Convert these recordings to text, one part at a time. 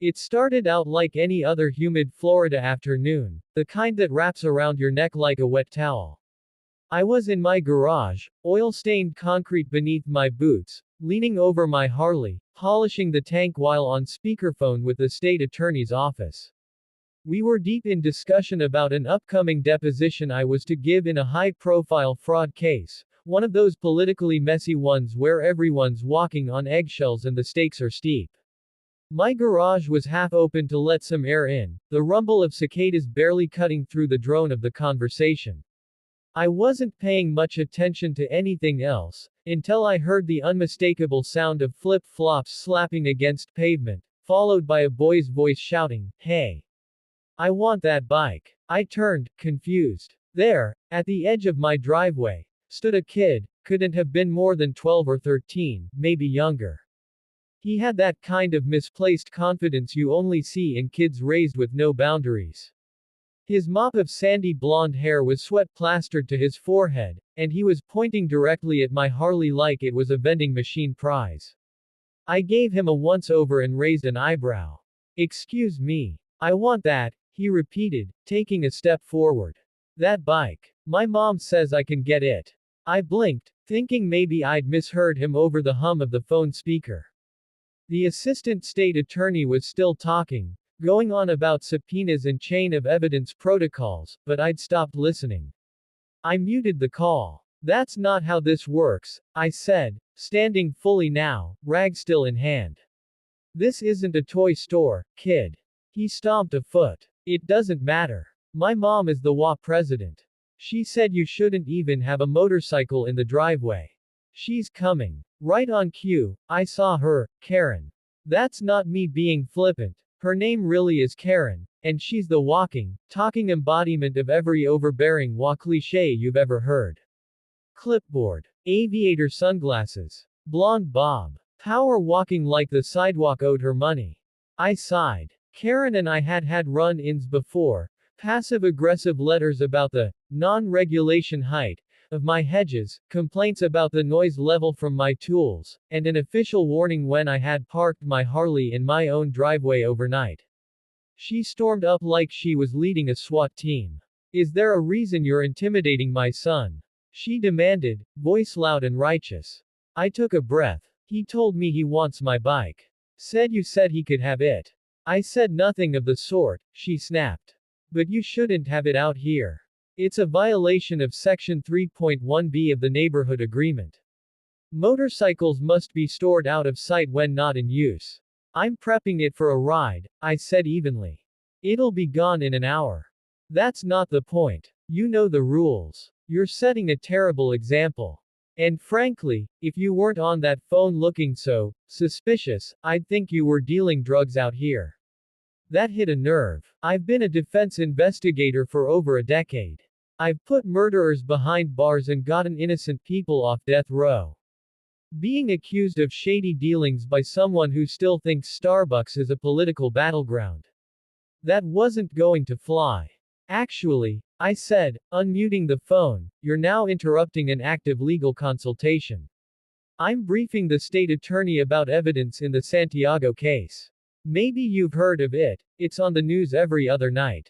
It started out like any other humid Florida afternoon, the kind that wraps around your neck like a wet towel. I was in my garage, oil-stained concrete beneath my boots, leaning over my Harley, polishing the tank while on speakerphone with the state attorney's office. We were deep in discussion about an upcoming deposition I was to give in a high-profile fraud case, one of those politically messy ones where everyone's walking on eggshells and the stakes are steep. My garage was half open to let some air in, the rumble of cicadas barely cutting through the drone of the conversation. I wasn't paying much attention to anything else, until I heard the unmistakable sound of flip-flops slapping against pavement, followed by a boy's voice shouting, "Hey! I want that bike." I turned, confused. There, at the edge of my driveway, stood a kid, couldn't have been more than 12 or 13, maybe younger. He had that kind of misplaced confidence you only see in kids raised with no boundaries. His mop of sandy blonde hair was sweat-plastered to his forehead, and he was pointing directly at my Harley like it was a vending machine prize. I gave him a once-over and raised an eyebrow. "Excuse me. I want that," he repeated, taking a step forward. "That bike. My mom says I can get it." I blinked, thinking maybe I'd misheard him over the hum of the phone speaker. The assistant state attorney was still talking, going on about subpoenas and chain of evidence protocols, but I'd stopped listening. I muted the call. "That's not how this works," I said, standing fully now, rag still in hand. "This isn't a toy store, kid." He stomped a foot. "It doesn't matter. My mom is the HOA president. She said you shouldn't even have a motorcycle in the driveway. She's coming. Right on cue, I saw her, Karen. That's not me being flippant. Her name really is Karen, and she's the walking, talking embodiment of every overbearing HOA cliché you've ever heard. Clipboard. Aviator sunglasses. Blonde bob. Power walking like the sidewalk owed her money." I sighed. Karen and I had run-ins before, passive-aggressive letters about the non-regulation height of my hedges, complaints about the noise level from my tools, and an official warning when I had parked my Harley in my own driveway overnight. She stormed up like she was leading a SWAT team. "Is there a reason you're intimidating my son?" she demanded, voice loud and righteous. I took a breath. "He told me he wants my bike. Said you said he could have it." "I said nothing of the sort," she snapped. "But you shouldn't have it out here. It's a violation of Section 3.1b of the Neighborhood Agreement. Motorcycles must be stored out of sight when not in use." "I'm prepping it for a ride," I said evenly. "It'll be gone in an hour." "That's not the point. You know the rules. You're setting a terrible example. And frankly, if you weren't on that phone looking so suspicious, I'd think you were dealing drugs out here." That hit a nerve. I've been a defense investigator for over a decade. I've put murderers behind bars and gotten innocent people off death row. Being accused of shady dealings by someone who still thinks Starbucks is a political battleground. That wasn't going to fly. "Actually," I said, unmuting the phone, "you're now interrupting an active legal consultation. I'm briefing the state attorney about evidence in the Santiago case. Maybe you've heard of it, it's on the news every other night."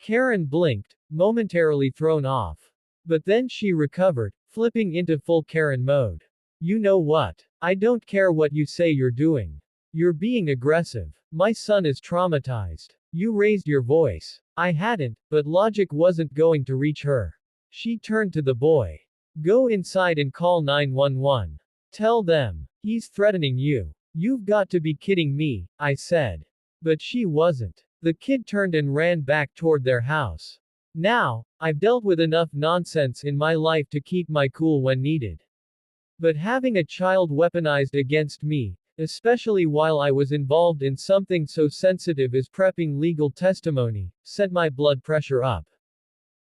Karen blinked, momentarily thrown off. But then she recovered, flipping into full Karen mode. "You know what? I don't care what you say you're doing. You're being aggressive. My son is traumatized. You raised your voice." I hadn't, but logic wasn't going to reach her. She turned to the boy. "Go inside and call 911. Tell them. He's threatening you." "You've got to be kidding me," I said. But she wasn't. The kid turned and ran back toward their house. Now, I've dealt with enough nonsense in my life to keep my cool when needed. But having a child weaponized against me, especially while I was involved in something so sensitive as prepping legal testimony, sent my blood pressure up.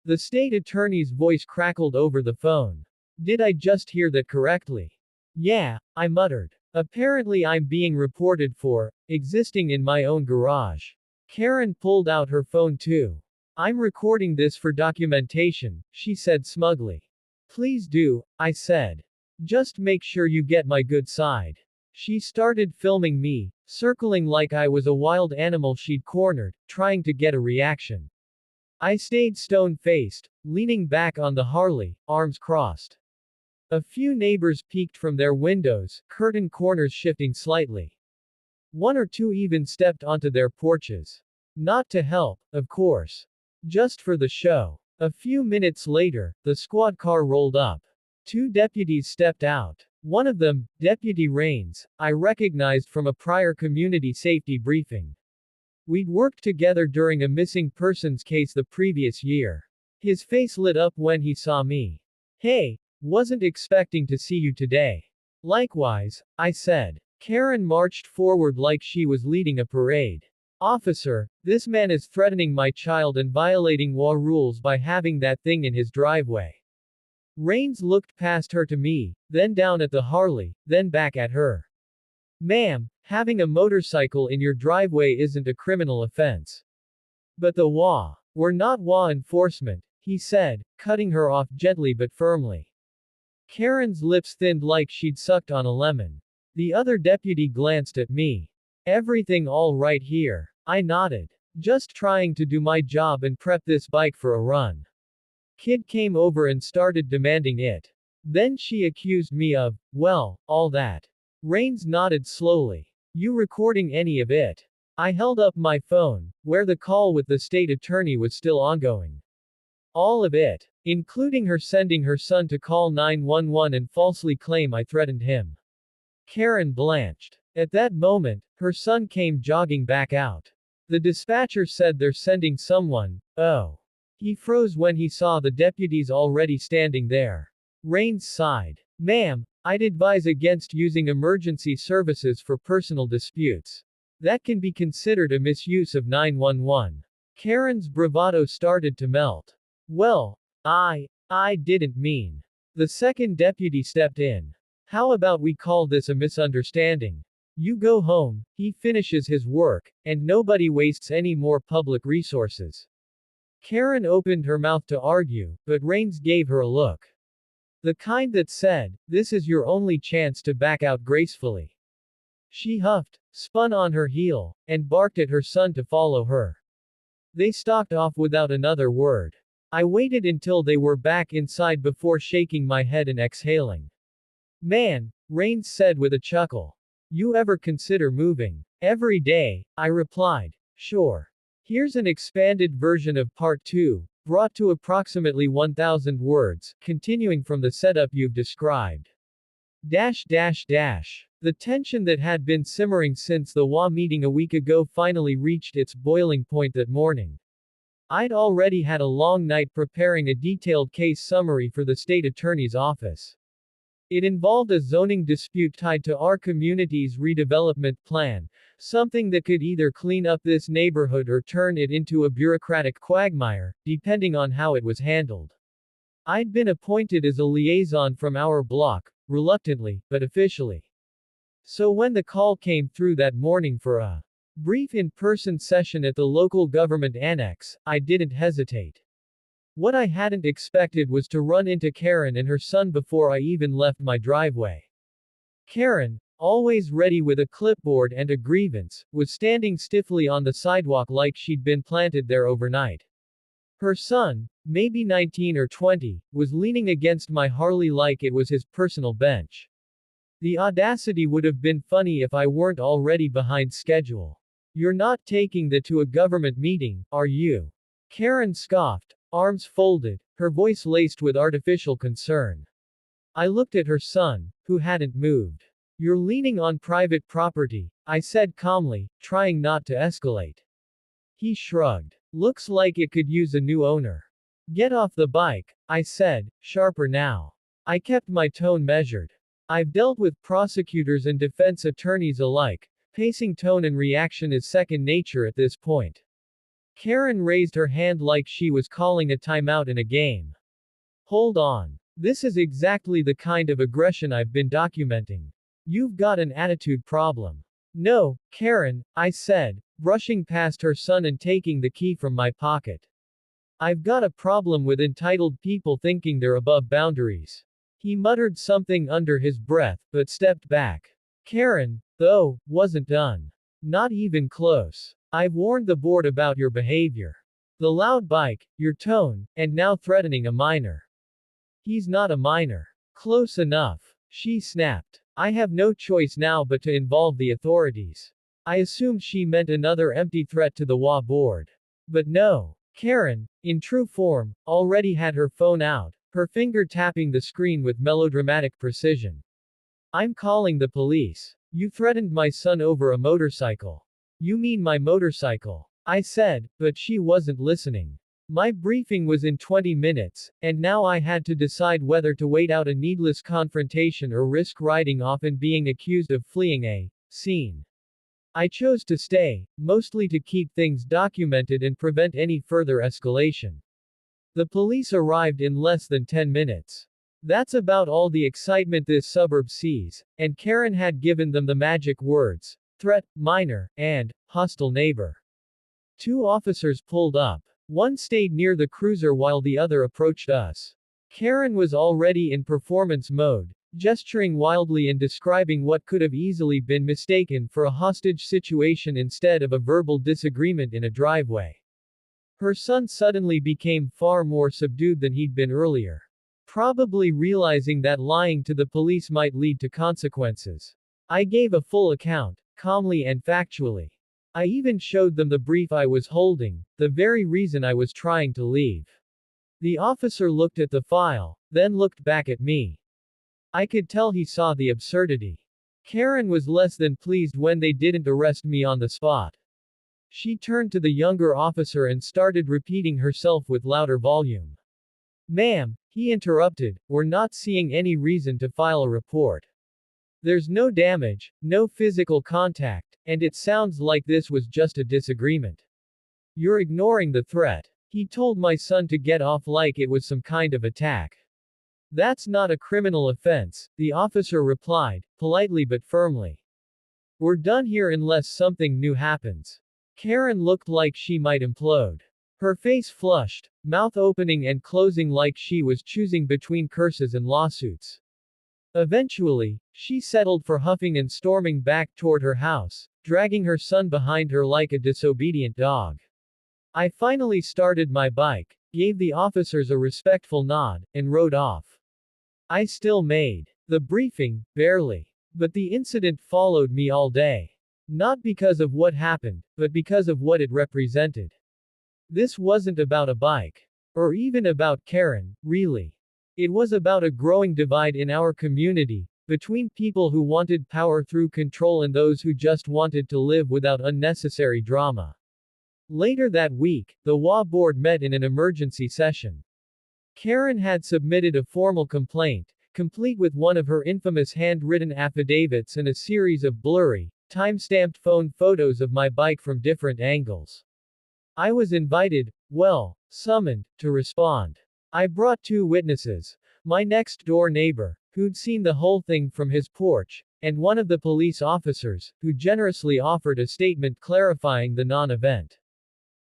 The state attorney's voice crackled over the phone. "Did I just hear that correctly?" "Yeah," I muttered. "Apparently I'm being reported for existing in my own garage." Karen pulled out her phone too. "I'm recording this for documentation," she said smugly. "Please do," I said. "Just make sure you get my good side." She started filming me, circling like I was a wild animal she'd cornered, trying to get a reaction. I stayed stone-faced, leaning back on the Harley, arms crossed. A few neighbors peeked from their windows, curtain corners shifting slightly. One or two even stepped onto their porches. Not to help, of course. Just for the show. A few minutes later, the squad car rolled up. Two deputies stepped out. One of them, Deputy Rains, I recognized from a prior community safety briefing. We'd worked together during a missing persons case the previous year. His face lit up when he saw me. Hey, wasn't expecting to see you today. Likewise, I said. Karen marched forward like she was leading a parade. Officer, this man is threatening my child and violating HOA rules by having that thing in his driveway. Rains looked past her to me, then down at the Harley, then back at her. Ma'am, having a motorcycle in your driveway isn't a criminal offense. But the HOA. We're not HOA enforcement, he said, cutting her off gently but firmly. Karen's lips thinned like she'd sucked on a lemon. The other deputy glanced at me. Everything all right here? I nodded. Just trying to do my job and prep this bike for a run. Kid came over and started demanding it. Then she accused me of, well, all that. Rains nodded slowly. You recording any of it? I held up my phone, where the call with the state attorney was still ongoing. All of it, including her sending her son to call 911 and falsely claim I threatened him. Karen blanched. At that moment, her son came jogging back out. The dispatcher said they're sending someone. Oh. He froze when he saw the deputies already standing there. Rains sighed. Ma'am, I'd advise against using emergency services for personal disputes. That can be considered a misuse of 911. Karen's bravado started to melt. Well, I didn't mean. The second deputy stepped in. How about we call this a misunderstanding? You go home, he finishes his work, and nobody wastes any more public resources. Karen opened her mouth to argue, but Rains gave her a look. The kind that said, this is your only chance to back out gracefully. She huffed, spun on her heel, and barked at her son to follow her. They stalked off without another word. I waited until they were back inside before shaking my head and exhaling. Man, Rains said with a chuckle. You ever consider moving? Every day, I replied. Sure. Here's an expanded version of part 2, brought to approximately 1,000 words, continuing from the setup you've described. The tension that had been simmering since the HOA meeting a week ago finally reached its boiling point that morning. I'd already had a long night preparing a detailed case summary for the state attorney's office. It involved a zoning dispute tied to our community's redevelopment plan, something that could either clean up this neighborhood or turn it into a bureaucratic quagmire, depending on how it was handled. I'd been appointed as a liaison from our block, reluctantly, but officially. So when the call came through that morning for a brief in-person session at the local government annex, I didn't hesitate. What I hadn't expected was to run into Karen and her son before I even left my driveway. Karen, always ready with a clipboard and a grievance, was standing stiffly on the sidewalk like she'd been planted there overnight. Her son, maybe 19 or 20, was leaning against my Harley like it was his personal bench. The audacity would have been funny if I weren't already behind schedule. You're not taking that to a government meeting, are you? Karen scoffed, arms folded, her voice laced with artificial concern. I looked at her son, who hadn't moved. You're leaning on private property, I said calmly, trying not to escalate. He shrugged. Looks like it could use a new owner. Get off the bike, I said, sharper now. I kept my tone measured. I've dealt with prosecutors and defense attorneys alike. Pacing tone and reaction is second nature at this point. Karen raised her hand like she was calling a timeout in a game. Hold on. This is exactly the kind of aggression I've been documenting. You've got an attitude problem. No, Karen, I said, brushing past her son and taking the key from my pocket. I've got a problem with entitled people thinking they're above boundaries. He muttered something under his breath, but stepped back. Karen, though, wasn't done. Not even close. I've warned the board about your behavior. The loud bike, your tone, and now threatening a minor. He's not a minor. Close enough. She snapped. I have no choice now but to involve the authorities. I assumed she meant another empty threat to the HOA board. But no. Karen, in true form, already had her phone out, her finger tapping the screen with melodramatic precision. I'm calling the police. You threatened my son over a motorcycle. You mean my motorcycle? I said, but she wasn't listening. My briefing was in 20 minutes, and now I had to decide whether to wait out a needless confrontation or risk riding off and being accused of fleeing a scene. I chose to stay, mostly to keep things documented and prevent any further escalation. The police arrived in less than 10 minutes. That's about all the excitement this suburb sees, and Karen had given them the magic words: threat, minor, and hostile neighbor. 2 officers pulled up. One stayed near the cruiser while the other approached us. Karen was already in performance mode, gesturing wildly and describing what could have easily been mistaken for a hostage situation instead of a verbal disagreement in a driveway. Her son suddenly became far more subdued than he'd been earlier. Probably realizing that lying to the police might lead to consequences. I gave a full account, calmly and factually. I even showed them the brief I was holding, the very reason I was trying to leave. The officer looked at the file, then looked back at me. I could tell he saw the absurdity. Karen was less than pleased when they didn't arrest me on the spot. She turned to the younger officer and started repeating herself with louder volume. Ma'am, he interrupted, we're not seeing any reason to file a report. There's no damage, no physical contact, and it sounds like this was just a disagreement. You're ignoring the threat. He told my son to get off like it was some kind of attack. That's not a criminal offense, the officer replied, politely but firmly. We're done here unless something new happens. Karen looked like she might implode. Her face flushed, mouth opening and closing like she was choosing between curses and lawsuits. Eventually, she settled for huffing and storming back toward her house, dragging her son behind her like a disobedient dog. I finally started my bike, gave the officers a respectful nod, and rode off. I still made the briefing, barely. But the incident followed me all day. Not because of what happened, but because of what it represented. This wasn't about a bike. Or even about Karen, really. It was about a growing divide in our community, between people who wanted power through control and those who just wanted to live without unnecessary drama. Later that week, the HOA board met in an emergency session. Karen had submitted a formal complaint, complete with one of her infamous handwritten affidavits and a series of blurry, time-stamped phone photos of my bike from different angles. I was invited, summoned, to respond. I brought 2 witnesses. My next-door neighbor, who'd seen the whole thing from his porch, and one of the police officers, who generously offered a statement clarifying the non-event.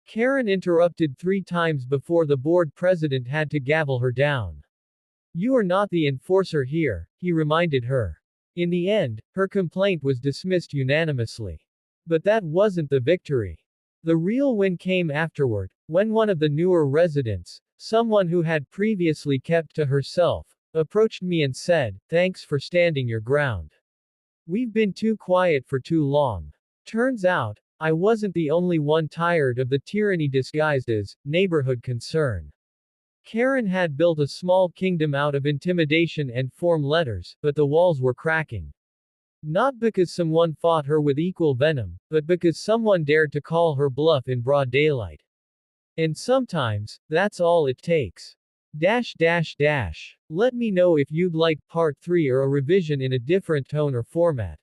Karen interrupted 3 times before the board president had to gavel her down. You are not the enforcer here, he reminded her. In the end, her complaint was dismissed unanimously. But that wasn't the victory. The real win came afterward, when one of the newer residents, someone who had previously kept to herself, approached me and said, "Thanks for standing your ground. We've been too quiet for too long." Turns out, I wasn't the only one tired of the tyranny disguised as neighborhood concern. Karen had built a small kingdom out of intimidation and form letters, but the walls were cracking. Not because someone fought her with equal venom, but because someone dared to call her bluff in broad daylight. And sometimes, that's all it takes. Let me know if you'd like part 3 or a revision in a different tone or format.